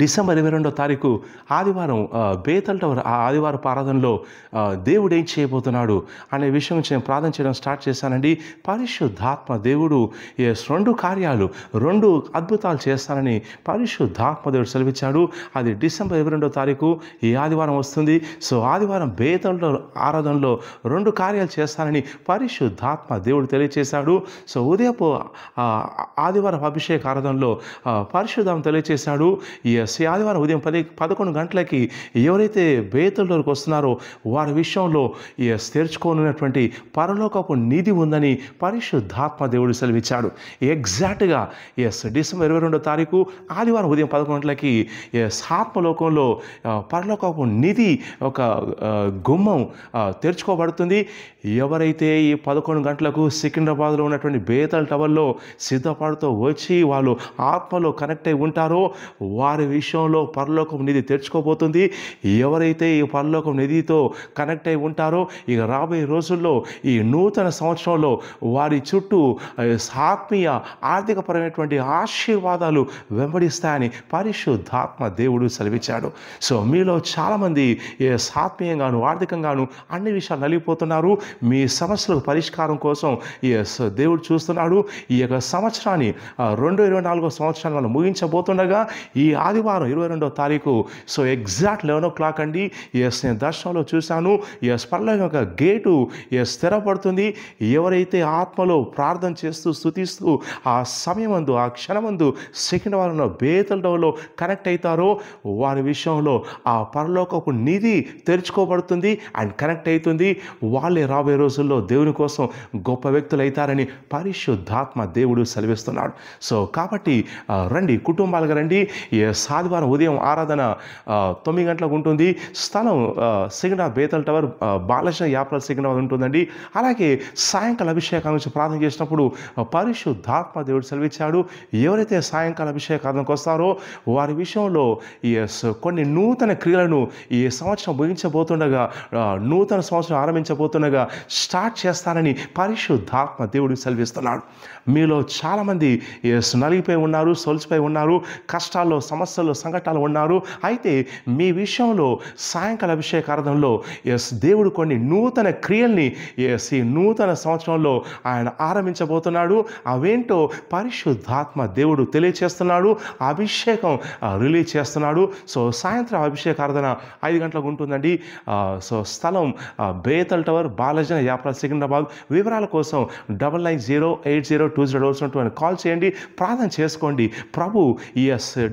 December 22వ తారీఖు ఆదివారం Betal tower ఆ ఆదివారపు ఆరాధనలో దేవుడు ఏం చేయబోతున్నాడు అనే విషయం గురించి నేను ప్రార్థన చేయడం స్టార్ట్ చేశానండి. పరిశుద్ధాత్మ దేవుడు రెండు కార్యాలు, రెండు అద్భుతాలు చేస్తానని పరిశుద్ధాత్మ దేవుడు సెలవిచ్చాడు. అది డిసెంబర్ 22వ తారీఖు ఈ ఆదివారం వస్తుంది. సో ఆదివారం బేతల్ టవర్ ఆరాధనలో రెండు కార్యాలు చేస్తానని పరిశుద్ధాత్మ దేవుడు తెలియచేశాడు. సో ఉదయపు ఆదివారం అభిషేక ఆరాధనలో పరిశుద్ధాత్మ తెలియచేశాడు. ఈ ఆదివారం ఉదయం 11 గంటలకి ఎవరైతే బేతల్లోకి వస్తున్నారో వారి విషయంలో తెరుచుకోనున్నటువంటి పరలోకపు నిధి ఉందని పరిశుద్ధాత్మ దేవుడు సెలవిచ్చాడు. ఎగ్జాక్ట్గా డిసెంబర్ 22వ తారీఖు ఆదివారం ఉదయం 11 గంటలకి ఆత్మలోకంలో పరలోకపు నిధి ఒక గుమ్మం తెరుచుకోబడుతుంది. ఎవరైతే ఈ 11 గంటలకు సికింద్రాబాద్లో ఉన్నటువంటి బేతల్ టవర్లో సిద్ధపడుతూ వచ్చి వాళ్ళు ఆత్మలో కనెక్ట్ అయి ఉంటారో వారి విషయంలో పరలోకం నిధి తెరుచుకోబోతుంది. ఎవరైతే ఈ పరలోకం నిధితో కనెక్ట్ అయి ఉంటారో ఇక రాబోయే రోజుల్లో ఈ నూతన సంవత్సరంలో వారి చుట్టూ ఆత్మీయ ఆర్థికపరమైనటువంటి ఆశీర్వాదాలు వెంబడిస్తాయని పరిశుద్ధాత్మ దేవుడు సెలవిచ్చాడు. సో మీలో చాలామంది ఆత్మీయంగాను ఆర్థికంగాను అన్ని విషయాలు నలిగిపోతున్నారు. మీ సమస్యలకు పరిష్కారం కోసం దేవుడు చూస్తున్నాడు. ఈ యొక్క సంవత్సరాన్ని 2024 సంవత్సరాన్ని మనం ముగించబోతుండగా ఈ ఆదివారం 22వ తారీఖు సో ఎగ్జాక్ట్ 11 o'clock అండి. నేను దర్శనంలో చూశాను. పరలోకం యొక్క గేటు స్థిరపడుతుంది. ఎవరైతే ఆత్మలో ప్రార్థన చేస్తూ స్తుతిస్తూ ఆ సమయమందు ఆ క్షణమందు సికింద్రాబాద్లో బేతల్ టవర్లో కనెక్ట్ అవుతారో వారి విషయంలో ఆ పరలోకపు నిధి తెరుచుకోబడుతుంది అండ్ కనెక్ట్ అవుతుంది. వాళ్ళే రాబోయే రోజుల్లో దేవుని కోసం గొప్ప వ్యక్తులు అవుతారని పరిశుద్ధాత్మ దేవుడు సెలవిస్తున్నాడు. సో కాబట్టి రండి, కుటుంబాలుగా రండి. ఆదివారం ఉదయం ఆరాధన 9 గంటలకు ఉంటుంది. స్థలం సికింద్రాబాద్ బేతల్ టవర్ బాలకృష్ణ యాప్రాల్ సికింద్రాబాద్ ఉంటుందండి. అలాగే సాయంకాల అభిషేకం నుంచి ప్రార్థన చేసినప్పుడు పరిశుద్ధాత్మ దేవుడు సెలవిచ్చాడు. ఎవరైతే సాయంకాల అభిషేకానికి వస్తారో వారి విషయంలో కొన్ని నూతన క్రియలను ఈ సంవత్సరం ముగించబోతుండగా నూతన సంవత్సరం ఆరంభించబోతుండగా స్టార్ట్ చేస్తానని పరిశుద్ధాత్మ దేవుడు సెలవిస్తున్నాడు. మీలో చాలామంది నలిగిపోయి ఉన్నారు, సొలిసిపోయి ఉన్నారు, కష్టాల్లో సమస్యల్లో సంకటాలు ఉన్నారు. అయితే మీ విషయంలో సాయంకాల అభిషేకార్థంలో దేవుడు కొన్ని నూతన క్రియల్ని ఈ నూతన సంవత్సరంలో ఆయన ఆరంభించబోతున్నాడు. అవేంటో పరిశుద్ధాత్మ దేవుడు తెలియచేస్తున్నాడు. అభిషేకం రిలీజ్ చేస్తున్నాడు. సో సాయంత్రం అభిషేకార్థన 5 గంటలకు ఉంటుందండి. సో స్థలం బేతల్ టవర్ బాలకృష్ణ యాప్రాల్ సికింద్రాబాద్. వివరాల కోసం 99080202 కాల్ చేయండి, ప్రార్థన చేసుకోండి. ప్రభు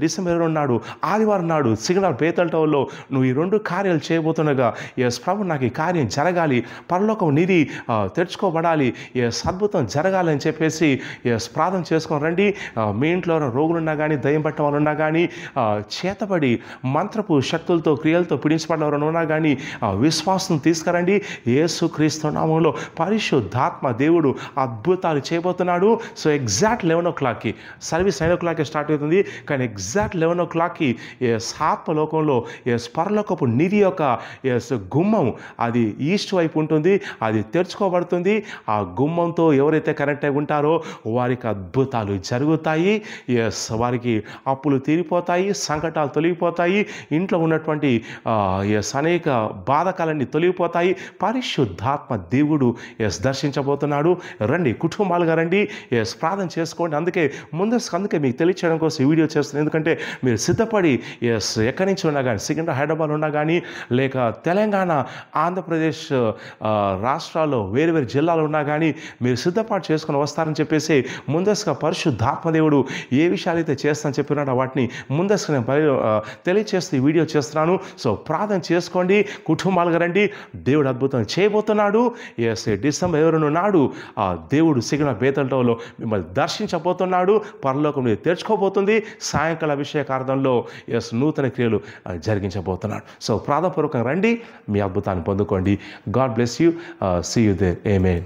డిసెంబర్ 22 నాడు ఆదివారం నాడు సికింద్రాబాద్ బేతల్ టవర్లో నువ్వు ఈ రెండు కార్యాలు చేయబోతుండగా ప్రభు నాకు ఈ కార్యం జరగాలి, పరలోకం నిధి తెరుచుకోబడాలి, అద్భుతం జరగాలి అని చెప్పేసి ప్రార్థన చేసుకొని రండి. మీ ఇంట్లో రోగులున్నా కానీ దయ్యం పట్టిన వాళ్ళు ఉన్నా కానీ చేతబడి మంత్రపు శక్తులతో క్రియలతో పీడించబడిన వారు ఉన్నా కానీ విశ్వాసం తీసుకురండి. యేసుక్రీస్తు నామములో పరిశుద్ధాత్మ దేవుడు అద్భుతాలు చేయబోతున్నాడు. సో ఎగ్జాక్ట్ 11 o'clockకి సర్వీస్ 9 o'clockకి స్టార్ట్ అవుతుంది. కానీ ఎగ్జాక్ట్ 11 o'clockకి ఆత్మలోకంలో పరలోకపు నిధి యొక్క గుమ్మం అది ఈస్ట్ వైపు ఉంటుంది, అది తెరుచుకోబడుతుంది. ఆ గుమ్మంతో ఎవరైతే కనెక్ట్ అయి ఉంటారో వారికి అద్భుతాలు జరుగుతాయి. వారికి అప్పులు తీరిపోతాయి, సంకటాలు తొలగిపోతాయి, ఇంట్లో ఉన్నటువంటి అనేక బాధకాలన్నీ తొలగిపోతాయి. పరిశుద్ధాత్మ దేవుడు దర్శించబోతున్నాడు. రండి, కుటుంబాలుగా రండి, ప్రార్థన చేసుకోండి. అందుకే మీకు తెలియచేయడం కోసం ఈ వీడియో చేస్తున్నాను. ఎందుకంటే మీరు సిద్ధపడి ఎక్కడి నుంచి ఉన్నా కానీ సికింద్రాబాద్ హైదరాబాద్ ఉన్నా కానీ లేక తెలంగాణ ఆంధ్రప్రదేశ్ రాష్ట్రాల్లో వేరు వేరు జిల్లాలు ఉన్నా కానీ మీరు సిద్ధపాటు చేసుకొని వస్తారని చెప్పేసి ముందస్తుగా పరిశుద్ధాత్మదేవుడు ఏ విషయాలు అయితే చేస్తానని చెప్పినాడో వాటిని ముందస్తుగా నేను తెలియచేస్తూ ఈ వీడియో చేస్తున్నాను. సో ప్రార్థన చేసుకోండి, కుటుంబాలుగా రండి. దేవుడు అద్భుతం చేయబోతున్నాడు. డిసెంబర్ 22 నాడు దేవుడు సికింద్రాబాద్ బేతల్ టవర్లో మిమ్మల్ని దర్శించబోతున్నాడు. పరలోకం మీద తెరుచుకోబోతుంది. సాయంకాల అభిషేకార్థంలో నూతన క్రియలు జరిగించబోతున్నాడు. సో ప్రార్థనపూర్వకంగా రండి, మీ అద్భుతాన్ని పొందుకోండి. God bless you. See you there. Amen.